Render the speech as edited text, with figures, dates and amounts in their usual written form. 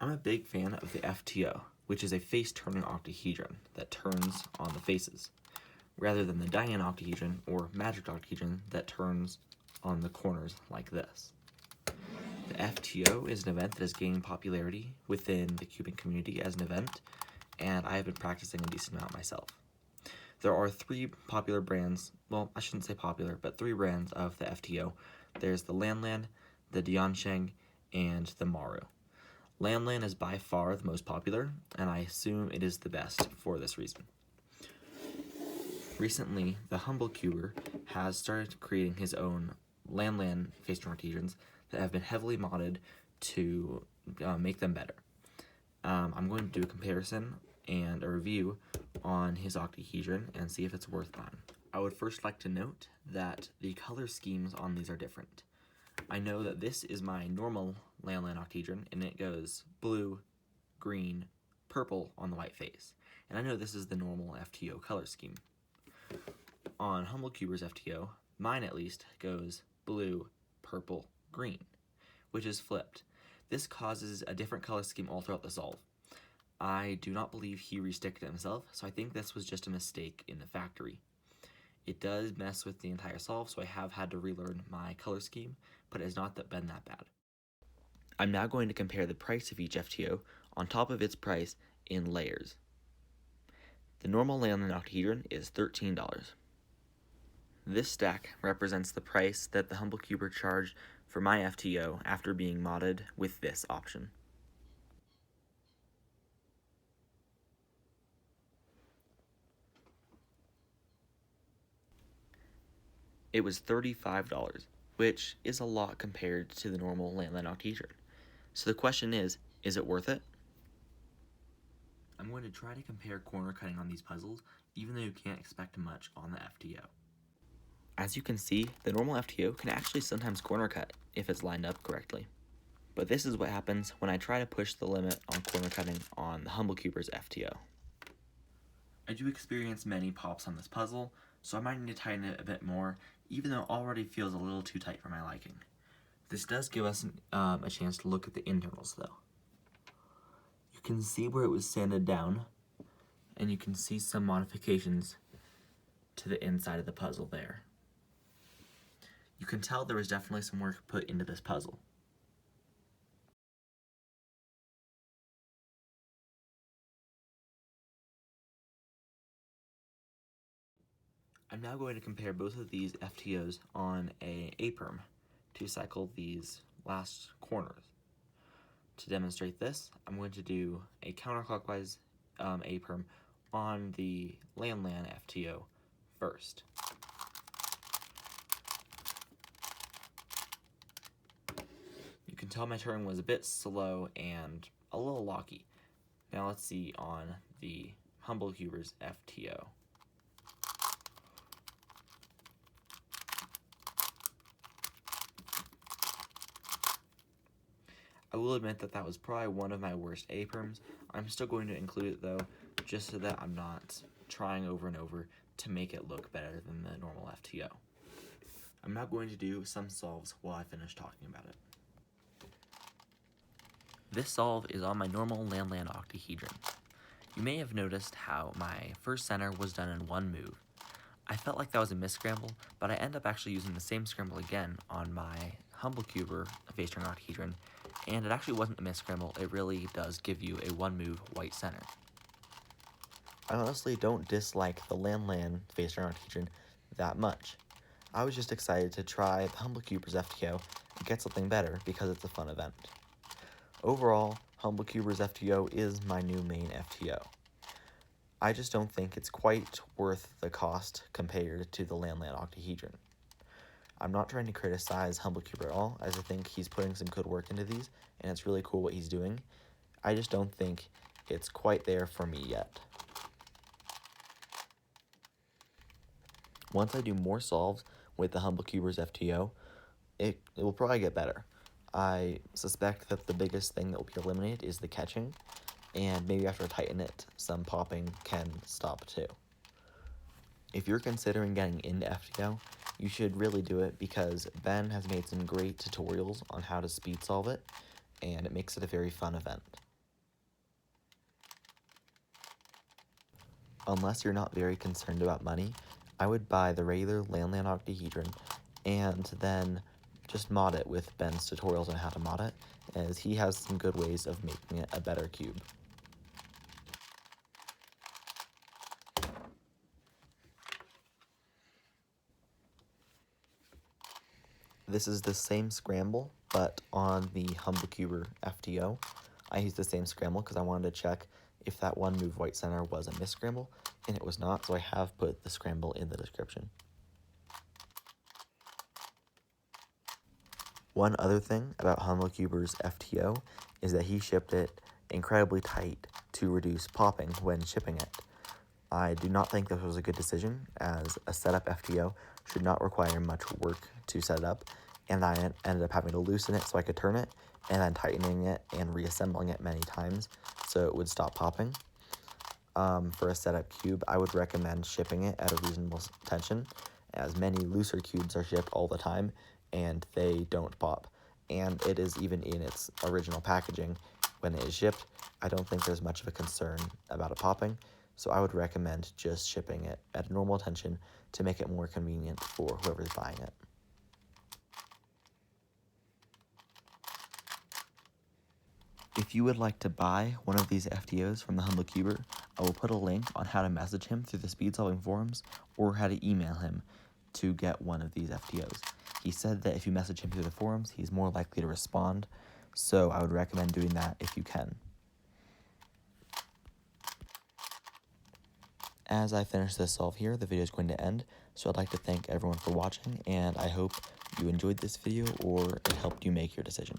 I'm a big fan of the FTO, which is a face-turning octahedron that turns on the faces, rather than the Diane octahedron or magic octahedron that turns on the corners like this. The FTO is an event that has gained popularity within the cubing community as an event, and I have been practicing a decent amount myself. There are three popular brands, well, I shouldn't say popular, but three brands of the FTO. There's the Lanlan, the Diansheng, and the Maru. Lanlan is by far the most popular, and I assume it is the best for this reason. Recently, the HumbleCuber has started creating his own Lanlan face-turning octahedrons that have been heavily modded to make them better. I'm going to do a comparison and a review on his octahedron and see if it's worth buying. I would first like to note that the color schemes on these are different. I know that this is my normal Lanlan octahedron, and it goes blue, green, purple on the white face. And I know this is the normal FTO color scheme. On HumbleCuber's FTO, mine at least, goes blue, purple, green, which is flipped. This causes a different color scheme all throughout the solve. I do not believe he resticked it himself, so I think this was just a mistake in the factory. It does mess with the entire solve, so I have had to relearn my color scheme, but it has not been that bad. I'm now going to compare the price of each FTO on top of its price in layers. The normal Lanlan octahedron is $13. This stack represents the price that the HumbleCuber charged for my FTO after being modded with this option. It was $35, which is a lot compared to the normal Lanlan octahedron. So the question is it worth it? I'm going to try to compare corner cutting on these puzzles, even though you can't expect much on the FTO. As you can see, the normal FTO can actually sometimes corner cut if it's lined up correctly. But this is what happens when I try to push the limit on corner cutting on the HumbleCuber's FTO. I do experience many pops on this puzzle, so I might need to tighten it a bit more, even though it already feels a little too tight for my liking. This does give us a chance to look at the internals though. You can see where it was sanded down, and you can see some modifications to the inside of the puzzle there. You can tell there was definitely some work put into this puzzle. I'm now going to compare both of these FTOs on a A-perm to cycle these last corners. To demonstrate this, I'm going to do a counterclockwise A-perm on the Lanlan FTO first. You can tell my turn was a bit slow and a little locky. Now let's see on the HumbleCuber's FTO. I will admit that that was probably one of my worst A-perms. I'm still going to include it though, just so that I'm not trying over and over to make it look better than the normal FTO. I'm now going to do some solves while I finish talking about it. This solve is on my normal Lanlan octahedron. You may have noticed how my first center was done in one move. I felt like that was a misscramble, but I end up actually using the same scramble again on my HumbleCuber face-turning octahedron, and it actually wasn't a misscramble. It really does give you a one-move white center. I honestly don't dislike the Lanlan face-turning octahedron that much. I was just excited to try the HumbleCuber's FTO and get something better because it's a fun event. Overall, HumbleCuber's FTO is my new main FTO. I just don't think it's quite worth the cost compared to the Lanlan octahedron. I'm not trying to criticize HumbleCuber at all, as I think he's putting some good work into these, and it's really cool what he's doing. I just don't think it's quite there for me yet. Once I do more solves with the HumbleCuber's FTO, it will probably get better. I suspect that the biggest thing that will be eliminated is the catching, and maybe after I tighten it, some popping can stop too. If you're considering getting into FTO, you should really do it because Ben has made some great tutorials on how to speed solve it, and it makes it a very fun event. Unless you're not very concerned about money, I would buy the regular Landland octahedron and then just mod it with Ben's tutorials on how to mod it, as he has some good ways of making it a better cube. This is the same scramble, but on the HumbleCuber FTO. I used the same scramble because I wanted to check if that one move white center was a misscramble, and it was not, so I have put the scramble in the description. One other thing about HumbleCuber's FTO is that he shipped it incredibly tight to reduce popping when shipping it. I do not think this was a good decision, as a setup FTO should not require much work to set it up, and I ended up having to loosen it so I could turn it, and then tightening it and reassembling it many times so it would stop popping. For a setup cube, I would recommend shipping it at a reasonable tension, as many looser cubes are shipped all the time and they don't pop. And it is even in its original packaging. When it is shipped, I don't think there's much of a concern about it popping, so I would recommend just shipping it at a normal tension to make it more convenient for whoever's buying it. If you would like to buy one of these FTOs from the HumbleCuber, I will put a link on how to message him through the speed solving forums or how to email him to get one of these FTOs. He said that if you message him through the forums, he's more likely to respond, so I would recommend doing that if you can. As I finish this solve here, the video is going to end, so I'd like to thank everyone for watching, and I hope you enjoyed this video or it helped you make your decision.